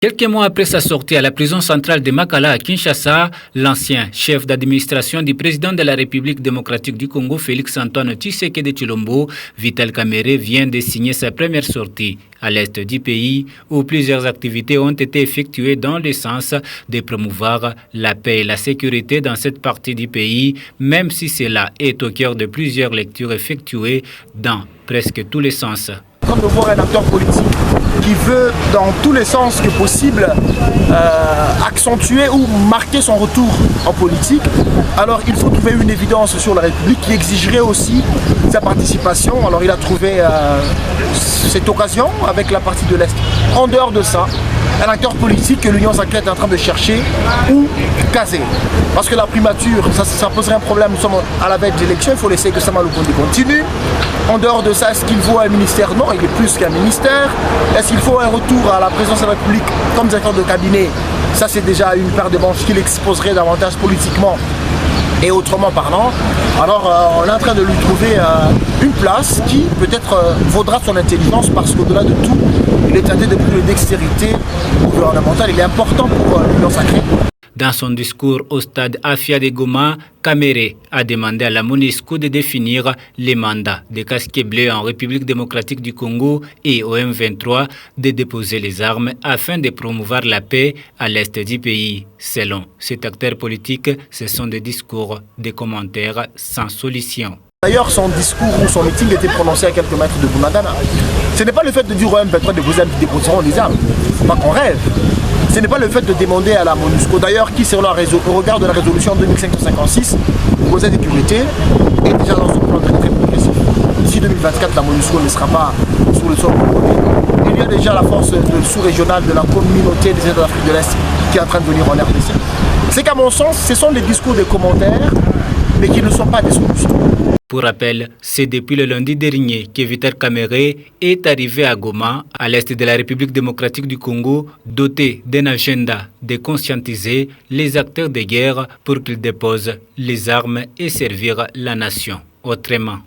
Quelques mois après sa sortie à la prison centrale de Makala à Kinshasa, l'ancien chef d'administration du président de la République démocratique du Congo, Félix-Antoine Tshisekedi Tshilombo, Vital Kamerhe, vient de signer sa première sortie à l'est du pays, où plusieurs activités ont été effectuées dans le sens de promouvoir la paix et la sécurité dans cette partie du pays, même si cela est au cœur de plusieurs lectures effectuées dans presque tous les sens. De voir un acteur politique qui veut dans tous les sens que possible accentuer ou marquer son retour en politique, alors il faut trouver une évidence sur la République qui exigerait aussi sa participation. Alors il a trouvé cette occasion avec la partie de l'Est. En dehors de ça, un acteur politique que l'Union sacrée est en train de chercher ou caser. Parce que la primature, ça poserait un problème. Nous sommes à la veille de l'élection, il faut laisser que Sama Lukonde continue. En dehors de ça, est-ce qu'il faut un ministère? Non, il est plus qu'un ministère. Est-ce qu'il faut un retour à la présidence de la République comme directeur de cabinet? Ça, c'est déjà une paire de manches qui l'exposerait davantage politiquement et autrement parlant. Alors, on est en train de lui trouver une place qui peut-être vaudra son intelligence parce qu'au-delà de tout, il est tenté de plus de dextérité gouvernementale. Il est important pour l'Union sacrée. Dans son discours au stade Afia de Goma, Kamerhe a demandé à la MONUSCO de définir les mandats des casquets bleus en République démocratique du Congo et au M23 de déposer les armes afin de promouvoir la paix à l'est du pays. Selon cet acteur politique, ce sont des discours, des commentaires sans solution. D'ailleurs, son discours ou son meeting était prononcé à quelques mètres de Bunagana. Ce n'est pas le fait de dire au M23 de vous déposeront les armes, pas qu'on rêve. Ce n'est pas le fait de demander à la MONUSCO, d'ailleurs, qui, sur au regard de la résolution 2556, au Conseil de sécurité, est déjà dans son plan très progressif. D'ici 2024, la MONUSCO ne sera pas sur le sol congolais. Il y a déjà la force sous-régionale de la communauté des États d'Afrique de l'Est qui est en train de venir en RDC. C'est qu'à mon sens, ce sont des discours, des commentaires, mais qui ne sont pas des solutions. Pour rappel, c'est depuis le lundi dernier que Vital Kamerhe est arrivé à Goma, à l'est de la République démocratique du Congo, doté d'un agenda de conscientiser les acteurs de guerre pour qu'ils déposent les armes et servir la nation autrement.